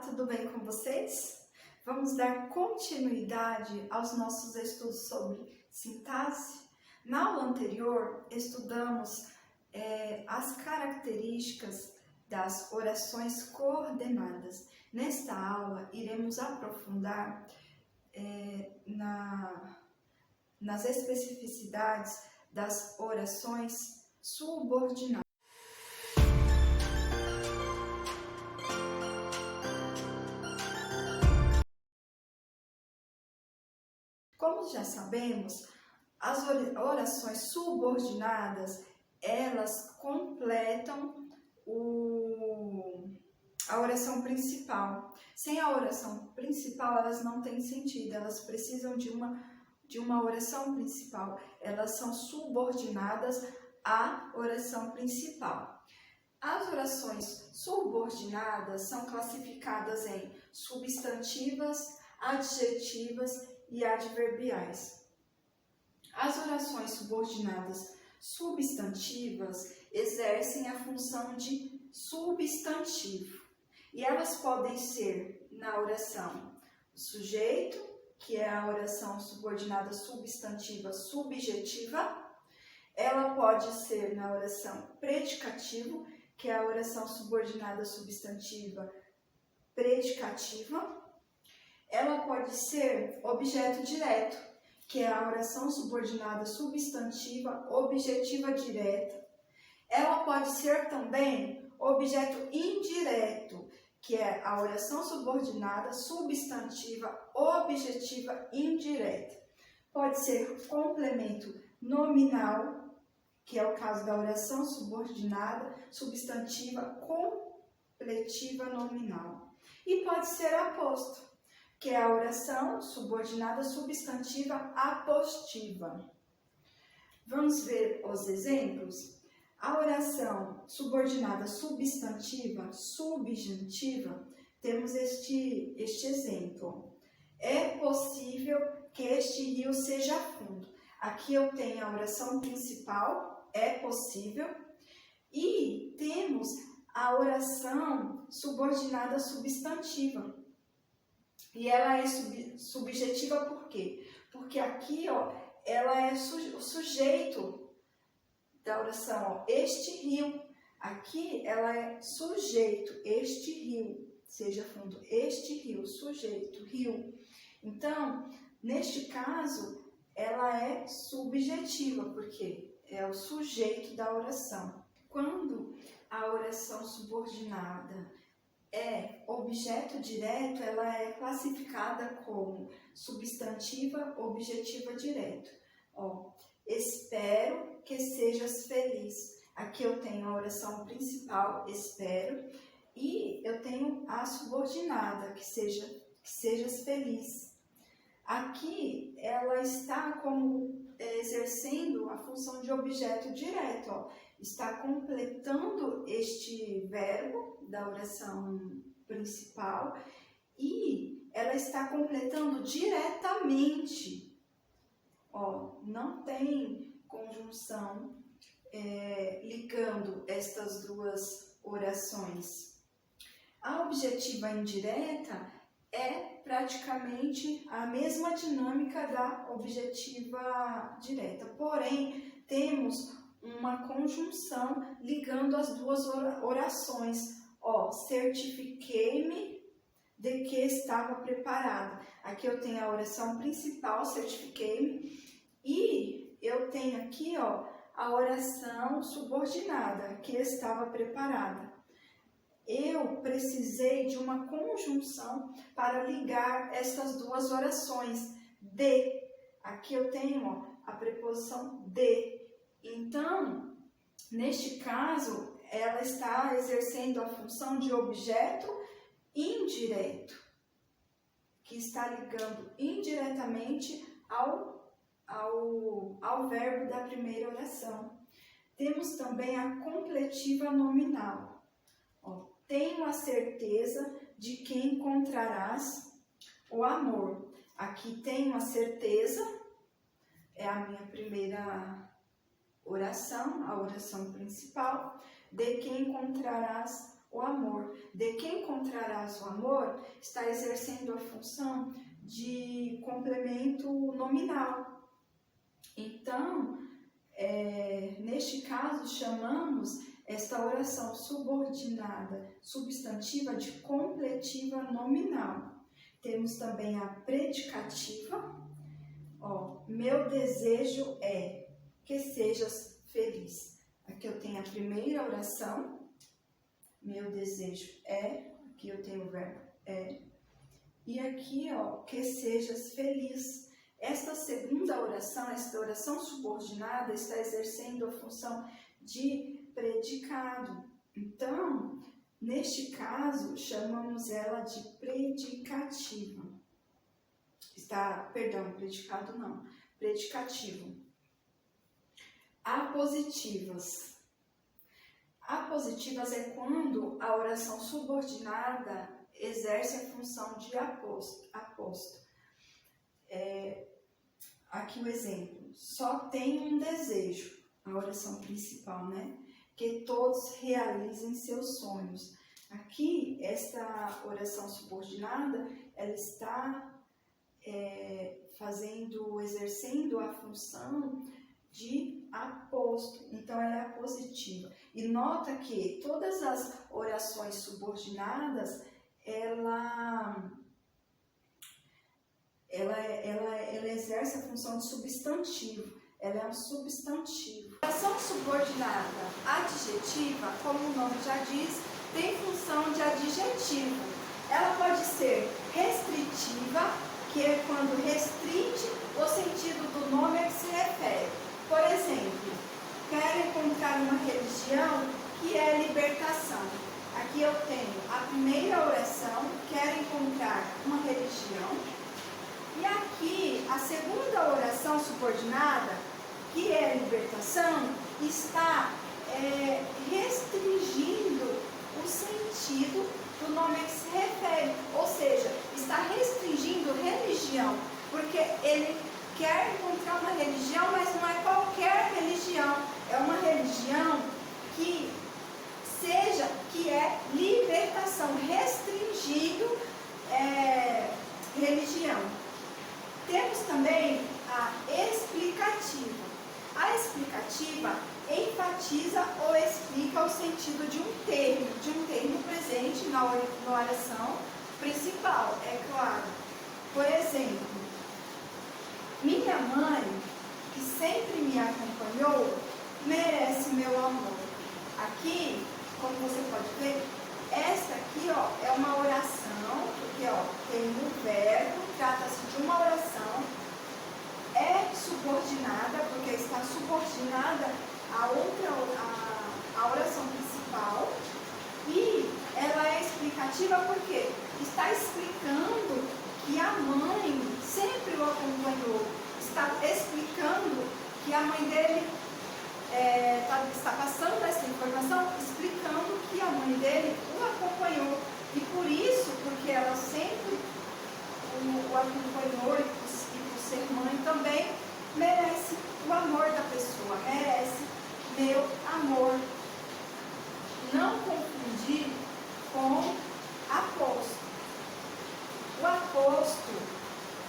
tudo bem com vocês? Vamos dar continuidade aos nossos estudos sobre sintaxe. Na aula anterior, estudamos as características das orações coordenadas. Nesta aula, iremos aprofundar nas especificidades das orações subordinadas. Como já sabemos, as orações subordinadas, elas completam a oração principal. Sem a oração principal, elas não têm sentido, elas precisam de uma oração principal. Elas são subordinadas à oração principal. As orações subordinadas são classificadas em substantivas, adjetivas e adverbiais. As orações subordinadas substantivas exercem a função de substantivo e elas podem ser na oração sujeito, que é a oração subordinada substantiva subjetiva. Ela pode ser na oração predicativo, que é a oração subordinada substantiva predicativa. Ela pode ser objeto direto, que é a oração subordinada substantiva objetiva direta. Ela pode ser também objeto indireto, que é a oração subordinada substantiva objetiva indireta. Pode ser complemento nominal, que é o caso da oração subordinada substantiva completiva nominal. E pode ser aposto, que é a oração subordinada substantiva apostiva. Vamos ver os exemplos? A oração subordinada substantiva subjuntiva, temos este exemplo. É possível que este rio seja fundo. Aqui eu tenho a oração principal, é possível, e temos a oração subordinada substantiva. E ela é subjetiva por quê? Porque aqui, ela é o sujeito da oração, este rio. Aqui ela é sujeito, este rio, seja fundo, este rio, sujeito, rio. Então, neste caso, ela é subjetiva, porque é o sujeito da oração. Quando a oração subordinada é objeto direto, ela é classificada como substantiva objetiva direto. Espero que sejas feliz. Aqui eu tenho a oração principal, espero, e eu tenho a subordinada, que sejas feliz. Aqui ela está como exercendo a função de objeto direto, está completando este verbo da oração principal e ela está completando diretamente. Não tem conjunção ligando estas duas orações. A objetiva indireta é praticamente a mesma dinâmica da objetiva direta, porém temos uma conjunção ligando as duas orações. Certifiquei-me de que estava preparado. Aqui eu tenho a oração principal, certifiquei-me, e eu tenho aqui a oração subordinada, que estava preparada. Eu precisei de uma conjunção para ligar estas duas orações. De. Aqui eu tenho a preposição de. Então, neste caso, ela está exercendo a função de objeto indireto, que está ligando indiretamente ao verbo da primeira oração. Temos também a completiva nominal. Tenho a certeza de que encontrarás o amor. Aqui tenho a certeza, é a minha primeira oração, a oração principal, de que encontrarás o amor. De que encontrarás o amor está exercendo a função de complemento nominal. Então, neste caso, chamamos esta oração subordinada substantiva de completiva nominal. Temos também a predicativa. Meu desejo é que sejas feliz. Aqui eu tenho a primeira oração. Meu desejo é, aqui eu tenho o verbo é. E aqui, que sejas feliz. Esta segunda oração, esta oração subordinada, está exercendo a função de predicado. Então, neste caso, chamamos ela de predicativa. Predicado não, predicativo. Apositivas. Apositivas é quando a oração subordinada exerce a função de aposto. Aqui o exemplo. Só tenho um desejo, a oração principal, né? Que todos realizem seus sonhos. Aqui, esta oração subordinada, ela está exercendo a função de aposto. Então, ela é apositiva. E nota que todas as orações subordinadas, ela exerce a função de substantivo. Ela é um substantivo. A oração subordinada adjetiva, como o nome já diz, tem função de adjetivo. Ela pode ser restritiva, que é quando restringe o sentido do nome a que se refere. Por exemplo, quero encontrar uma religião que é libertação. Aqui eu tenho a primeira oração, quero encontrar uma religião. E aqui a segunda oração subordinada, que é libertação, está restringindo o sentido do nome a que se refere. Ou seja, está restringindo religião, porque ele quer encontrar uma religião, mas não é qualquer religião. É uma religião que é libertação, restringindo religião. Temos também a explicativa. A explicativa enfatiza ou explica o sentido de um termo presente na oração principal, é claro. Por exemplo, minha mãe, que sempre me acompanhou, merece meu amor. Aqui, como você pode ver, esta aqui é uma oração, porque tem um verbo, trata-se de uma oração, é subordinada, porque está subordinada à oração principal, e ela é explicativa porque está explicando que a mãe sempre o acompanhou, está explicando que a mãe dele está passando essa informação, explicando que a mãe dele o acompanhou. E por isso, porque ela sempre o acompanhou e por ser mãe também, merece o amor da pessoa, merece meu amor. Não confundir com aposto. O aposto,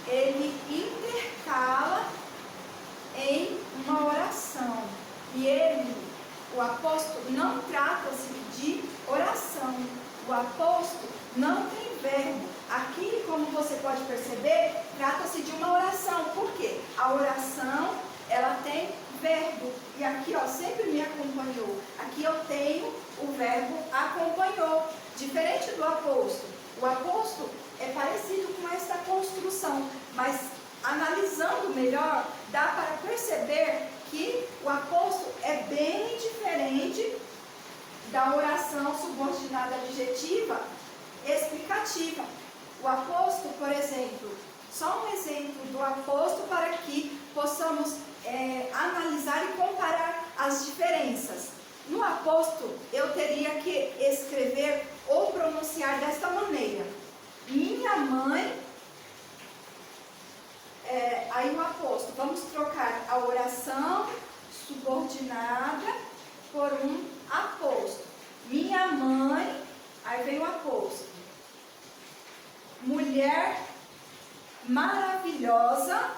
ele intercala em uma oração. E o aposto não trata-se de oração. O aposto não tem verbo. Aqui, como você pode perceber, trata-se de uma oração. Por quê? A oração, ela tem verbo. E aqui, sempre me acompanhou. Aqui eu tenho o verbo acompanhou. Diferente do aposto. O aposto é parecido com esta construção, mas analisando melhor, dá para perceber que o aposto é bem diferente da oração subordinada adjetiva explicativa. O aposto, por exemplo, só um exemplo do aposto para que possamos analisar e comparar as diferenças. No aposto, eu teria que escrever ou pronunciar desta maneira. Minha mãe, aí o aposto, vamos trocar a oração subordinada por um aposto. Minha mãe Aí vem o apóstolo. Mulher maravilhosa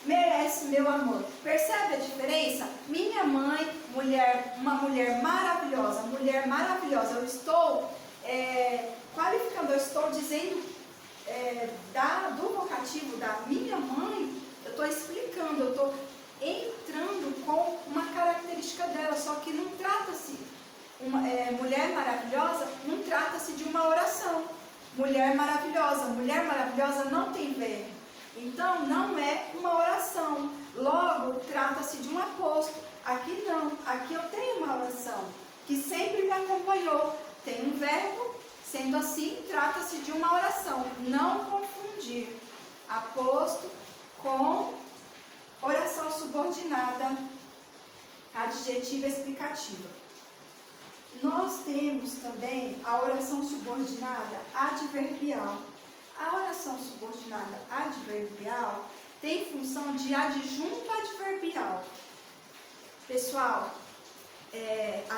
merece meu amor. Percebe a diferença? Minha mãe, uma mulher maravilhosa, mulher maravilhosa. Eu estou qualificando, eu estou dizendo do vocativo da minha mãe, eu estou explicando, eu estou entrando com uma característica dela, só que não trata-se, mulher maravilhosa, não trata-se de uma oração. Mulher maravilhosa não tem verbo. Então, não é uma oração. Logo, trata-se de um apóstolo. Aqui não. Aqui eu tenho uma oração que sempre me acompanhou. Tem um verbo, sendo assim, trata-se de uma oração. Não confundir apóstolo com oração subordinada, adjetiva explicativa. Nós temos também a oração subordinada adverbial. A oração subordinada adverbial tem função de adjunto adverbial. Pessoal,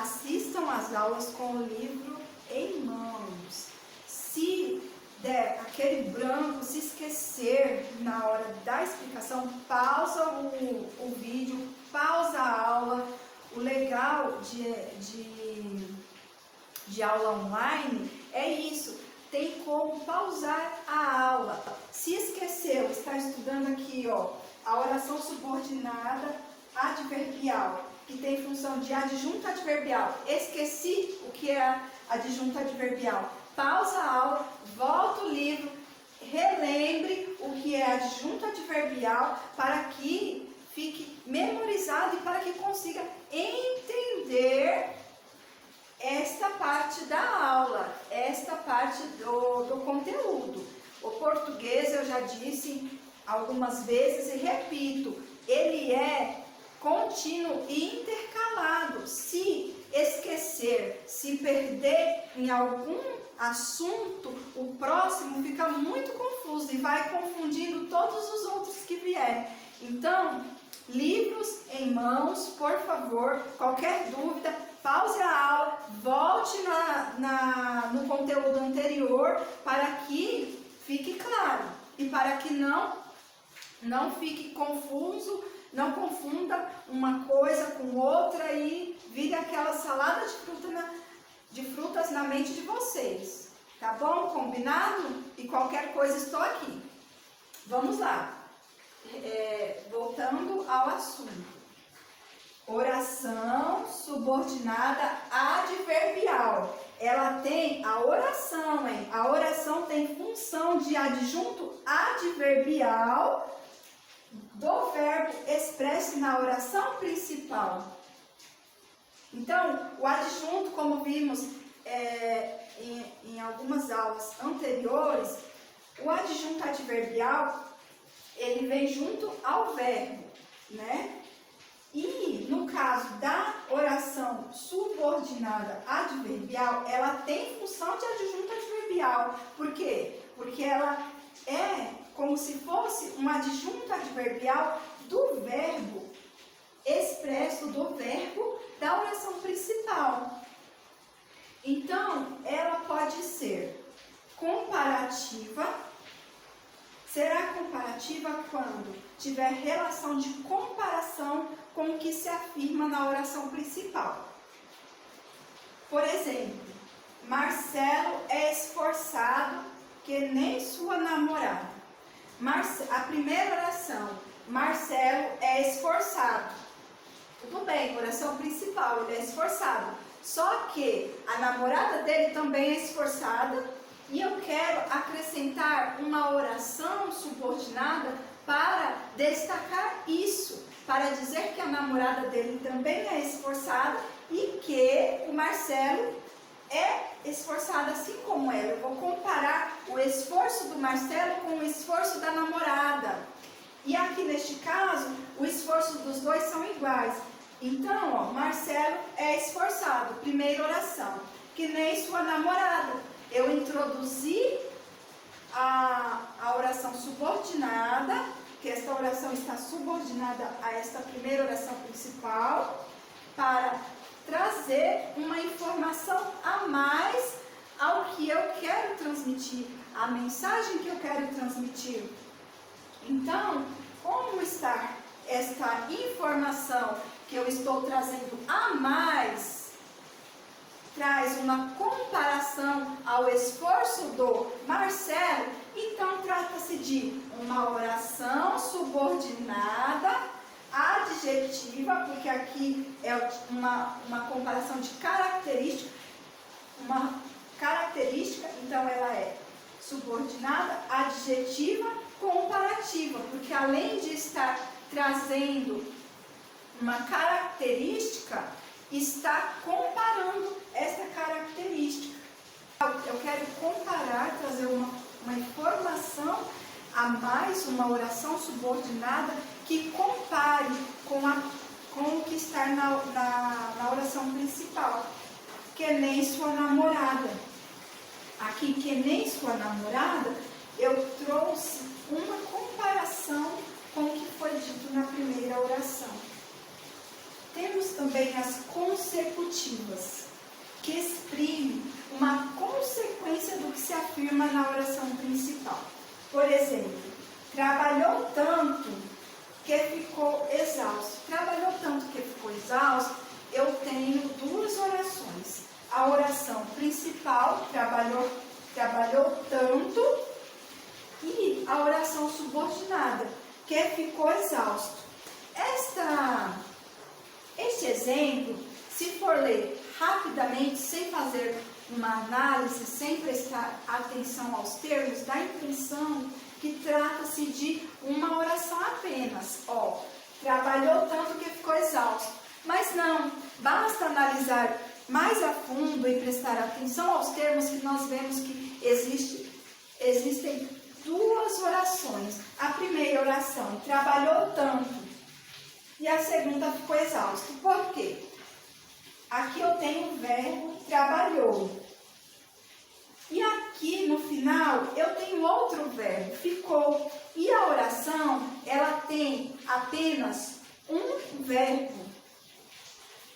assistam às aulas com o livro em mãos. Se der aquele branco, se esquecer na hora da explicação, pausa o vídeo, pausa a aula. O legal de aula online é isso. Tem como pausar a aula. Se esqueceu, está estudando aqui, a oração subordinada adverbial, que tem função de adjunto adverbial. Esqueci o que é adjunto adverbial. Pausa a aula, volta o livro, relembre o que é adjunto adverbial para que fique memorizado e para que consiga entender esta parte da aula, esta parte do conteúdo. O português, eu já disse algumas vezes e repito, ele é contínuo e intercalado. Se esquecer, se perder em algum assunto, o próximo fica muito confuso e vai confundindo todos os outros que vierem. Então, livros em mãos, por favor, qualquer dúvida, pause a aula, volte no conteúdo anterior para que fique claro e para que não fique confuso, não confunda uma coisa com outra e vire aquela salada de frutas na mente de vocês. Tá bom? Combinado? E qualquer coisa estou aqui. Vamos lá. Voltando ao assunto. Oração subordinada adverbial. Ela tem a oração, hein? A oração tem função de adjunto adverbial do verbo expresso na oração principal. Então, o adjunto, como vimos em algumas aulas anteriores, o adjunto adverbial, ele vem junto ao verbo, né? E no caso da oração subordinada adverbial, ela tem função de adjunto adverbial. Por quê? Porque ela é como se fosse um adjunto adverbial do verbo expresso, do verbo da oração principal. Então, ela pode ser comparativa. Será comparativa quando tiver relação de comparação com o que se afirma na oração principal. Por exemplo, Marcelo é esforçado que nem sua namorada. A primeira oração, Marcelo é esforçado. Tudo bem, oração principal, ele é esforçado. Só que a namorada dele também é esforçada. E eu quero acrescentar uma oração subordinada para destacar isso, para dizer que a namorada dele também é esforçada e que o Marcelo é esforçado assim como ela. Eu vou comparar o esforço do Marcelo com o esforço da namorada. E aqui neste caso, o esforço dos dois são iguais. Então, Marcelo é esforçado, primeira oração, que nem sua namorada. Eu introduzi a oração subordinada, que esta oração está subordinada a esta primeira oração principal, para trazer uma informação a mais ao que eu quero transmitir, a mensagem que eu quero transmitir. Então, como está esta informação que eu estou trazendo a mais, traz uma comparação ao esforço do Marcelo, então trata-se de uma oração subordinada, adjetiva, porque aqui é uma comparação de característica, uma característica, então ela é subordinada, adjetiva, comparativa, porque além de estar trazendo uma característica, está comparando essa característica. Eu quero comparar, trazer uma informação a mais, uma oração subordinada que compare com o que está na oração principal. Que nem sua namorada. Aqui, que nem sua namorada, eu trouxe uma comparação com o que foi dito na primeira oração. Temos também as consecutivas, que exprimem uma consequência do que se afirma na oração principal. Por exemplo, trabalhou tanto que ficou exausto. Trabalhou tanto que ficou exausto, eu tenho duas orações. A oração principal, trabalhou tanto, e a oração subordinada, que ficou exausto. Este exemplo, se for ler rapidamente, sem fazer uma análise, sem prestar atenção aos termos, dá a impressão que trata-se de uma oração apenas. Trabalhou tanto que ficou exausto. Mas não, basta analisar mais a fundo e prestar atenção aos termos que nós vemos que existem duas orações. A primeira oração, trabalhou tanto, e a segunda ficou exausto. Por quê? Aqui eu tenho o verbo trabalhou. E aqui no final eu tenho outro verbo, ficou. E a oração, ela tem apenas um verbo.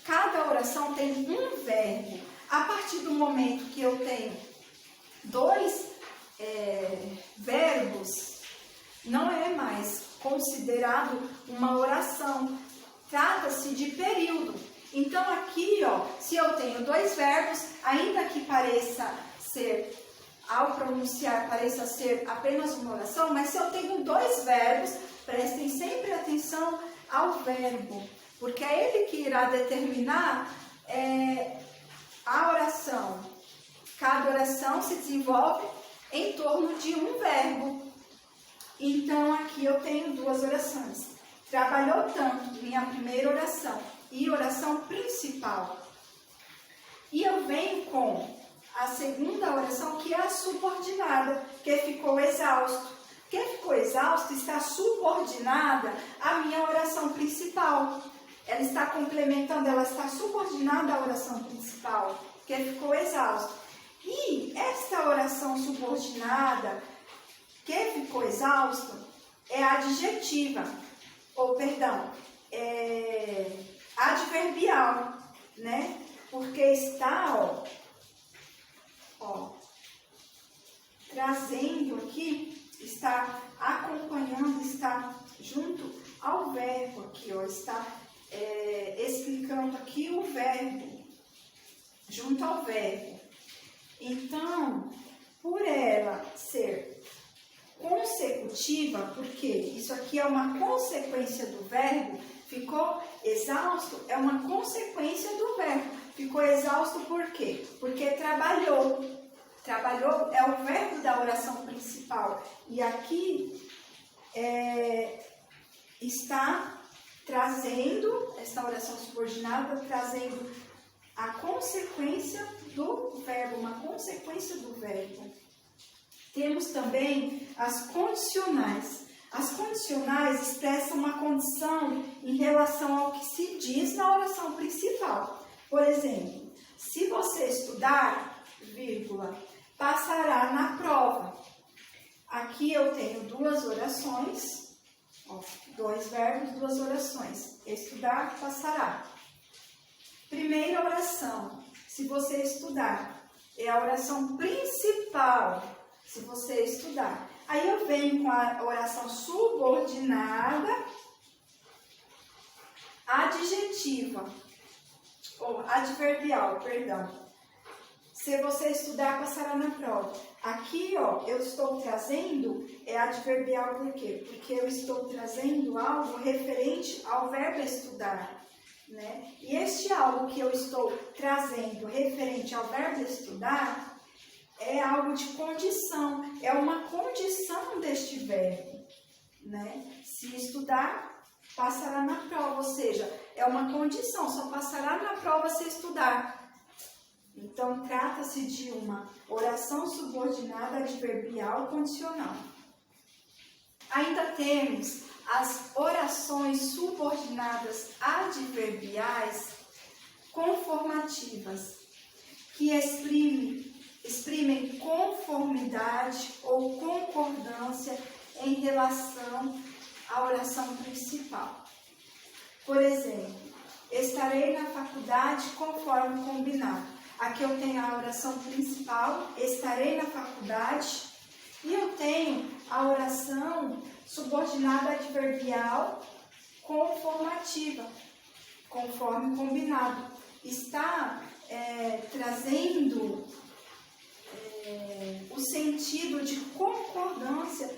Cada oração tem um verbo. A partir do momento que eu tenho dois verbos, não é mais considerado uma oração. Trata-se de período. Então aqui, se eu tenho dois verbos, ainda que pareça ser, ao pronunciar, pareça ser apenas uma oração, mas se eu tenho dois verbos, prestem sempre atenção ao verbo, porque é ele que irá determinar a oração. Cada oração se desenvolve em torno de um verbo. Então, aqui eu tenho duas orações. Trabalhou tanto, minha primeira oração, e oração principal. E eu venho com a segunda oração, que é a subordinada, que ficou exausto. Que ficou exausto está subordinada à minha oração principal. Ela está complementando, ela está subordinada à oração principal, que ficou exausto. E esta oração subordinada, que ficou exausto, é adjetiva, adverbial, né? Porque está, trazendo aqui, está acompanhando, está junto ao verbo aqui, está explicando aqui o verbo, junto ao verbo. Então, por ela ser consecutiva, porque isso aqui é uma consequência do verbo, ficou exausto, é uma consequência do verbo. Ficou exausto por quê? Porque trabalhou. Trabalhou é o verbo da oração principal. E aqui está trazendo, esta oração subordinada, trazendo a consequência do verbo, uma consequência do verbo. Temos também as condicionais. As condicionais expressam uma condição em relação ao que se diz na oração principal. Por exemplo, se você estudar, vírgula, passará na prova. Aqui eu tenho duas orações, dois verbos, duas orações. Estudar, passará. Primeira oração, se você estudar, é a oração principal, se você estudar. Aí eu venho com a oração subordinada, adjetiva, ou adverbial, perdão. Se você estudar, passará na prova. Aqui, ó, eu estou trazendo, é adverbial por quê? Porque eu estou trazendo algo referente ao verbo estudar, né? E este algo que eu estou trazendo referente ao verbo estudar é algo de condição, é uma condição deste verbo, né? Se estudar, passará na prova, ou seja, é uma condição, só passará na prova se estudar. Então, trata-se de uma oração subordinada adverbial condicional. Ainda temos as orações subordinadas adverbiais conformativas, que exprimem conformidade ou concordância em relação à oração principal. Por exemplo, estarei na faculdade conforme combinado. Aqui eu tenho a oração principal, estarei na faculdade, e eu tenho a oração subordinada adverbial conformativa, conforme combinado. Está trazendo o sentido de concordância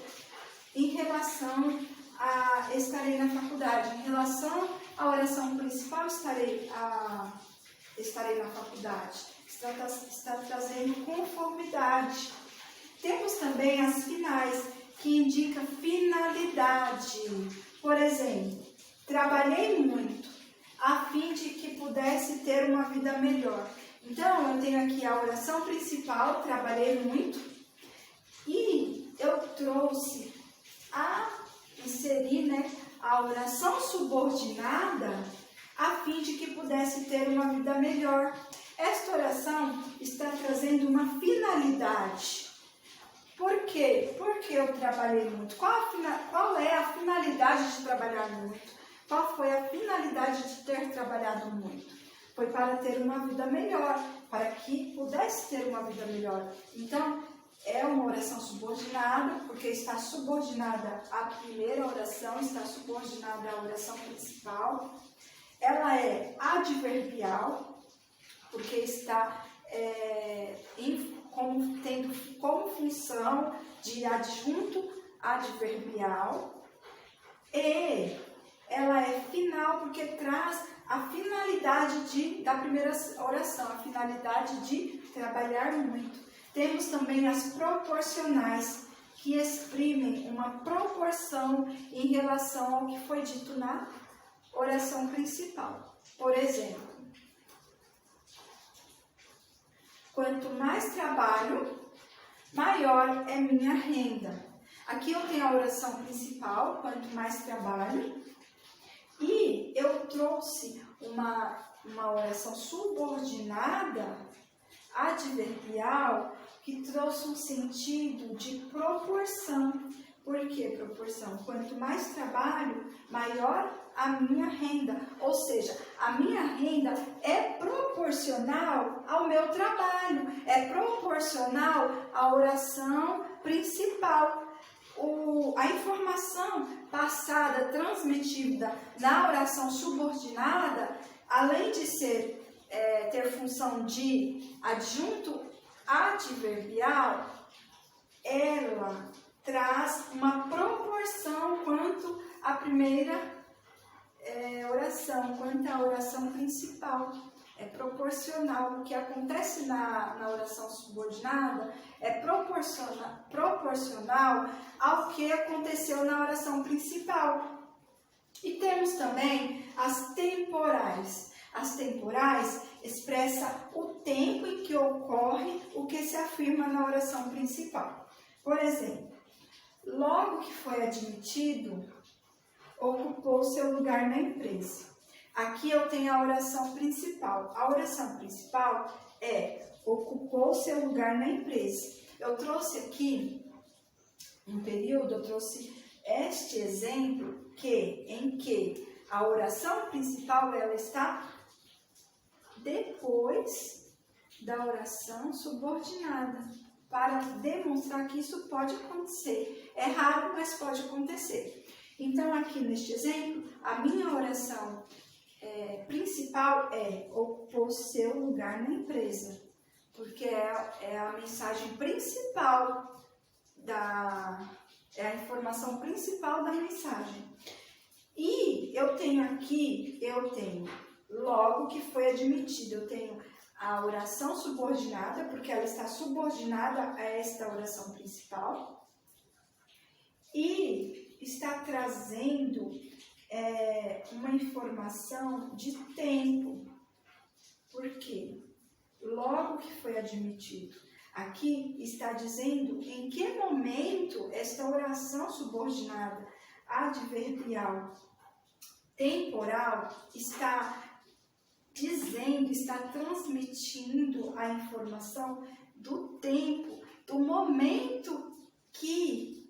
em relação a estarei na faculdade. Em relação à oração principal, estarei na faculdade. Está trazendo conformidade. Temos também as finais, que indicam finalidade. Por exemplo, trabalhei muito a fim de que pudesse ter uma vida melhor. Então, eu tenho aqui a oração principal, trabalhei muito, e eu trouxe inseri, né, a oração subordinada a fim de que pudesse ter uma vida melhor. Esta oração está trazendo uma finalidade. Por quê? Porque eu trabalhei muito. Qual é a finalidade de trabalhar muito? Qual foi a finalidade de ter trabalhado muito? Foi para ter uma vida melhor, para que pudesse ter uma vida melhor. Então, é uma oração subordinada, porque está subordinada à primeira oração, está subordinada à oração principal. Ela é adverbial, porque está tendo como função de adjunto adverbial. E ela é final, porque traz a finalidade da primeira oração, a finalidade de trabalhar muito. Temos também as proporcionais, que exprimem uma proporção em relação ao que foi dito na oração principal. Por exemplo, quanto mais trabalho, maior é minha renda. Aqui eu tenho a oração principal, quanto mais trabalho, e eu trouxe uma oração subordinada, adverbial, que trouxe um sentido de proporção. Por que proporção? Quanto mais trabalho, maior a minha renda. Ou seja, a minha renda é proporcional ao meu trabalho, é proporcional à oração principal. A informação passada, transmitida na oração subordinada, além de ter função de adjunto adverbial, ela traz uma proporção quanto à primeira oração, quanto à oração principal. É proporcional. O que acontece na oração subordinada é proporcional ao que aconteceu na oração principal. E temos também as temporais. As temporais expressam o tempo em que ocorre o que se afirma na oração principal. Por exemplo, logo que foi admitido, ocupou seu lugar na empresa. Aqui eu tenho a oração principal. A oração principal é ocupou seu lugar na empresa. Eu trouxe aqui um período, eu trouxe este exemplo em que a oração principal ela está depois da oração subordinada, para demonstrar que isso pode acontecer. É raro, mas pode acontecer. Então, aqui neste exemplo, a minha oração principal é ocupou seu lugar na empresa, porque é a mensagem principal é a informação principal da mensagem. E eu tenho logo que foi admitido, eu tenho a oração subordinada, porque ela está subordinada a esta oração principal, e está trazendo uma informação de tempo. Por quê? Logo que foi admitido. Aqui está dizendo em que momento esta oração subordinada adverbial temporal está dizendo, está transmitindo a informação do tempo, do momento que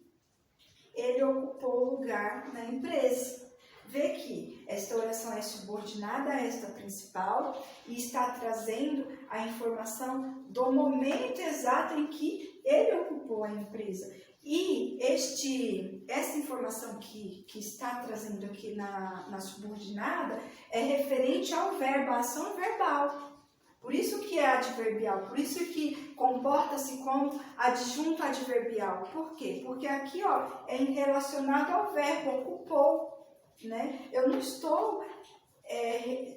ele ocupou o lugar na empresa. Vê que esta oração é subordinada a esta principal e está trazendo a informação do momento exato em que ele ocupou a empresa. E essa informação que está trazendo aqui na subordinada é referente ao verbo, à ação verbal. Por isso que é adverbial, por isso que comporta-se como adjunto adverbial. Por quê? Porque aqui é relacionado ao verbo, ocupou. Né? Eu não estou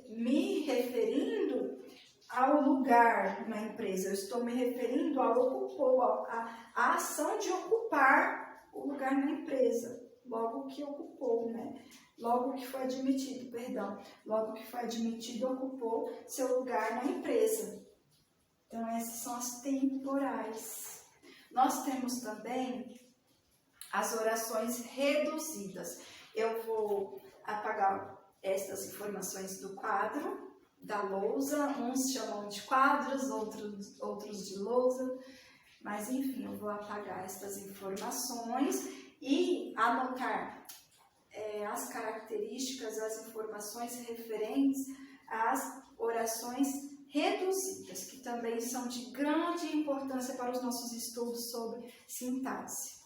me referindo ao lugar na empresa, eu estou me referindo ao ocupou, à ação de ocupar o lugar na empresa, logo que ocupou, né? Logo que foi admitido, logo que foi admitido, ocupou seu lugar na empresa. Então, essas são as temporais. Nós temos também as orações reduzidas. Eu vou apagar estas informações do quadro, da lousa. Uns chamam de quadros, outros de lousa. Mas, enfim, eu vou apagar estas informações e anotar as características, as informações referentes às orações reduzidas, que também são de grande importância para os nossos estudos sobre sintaxe.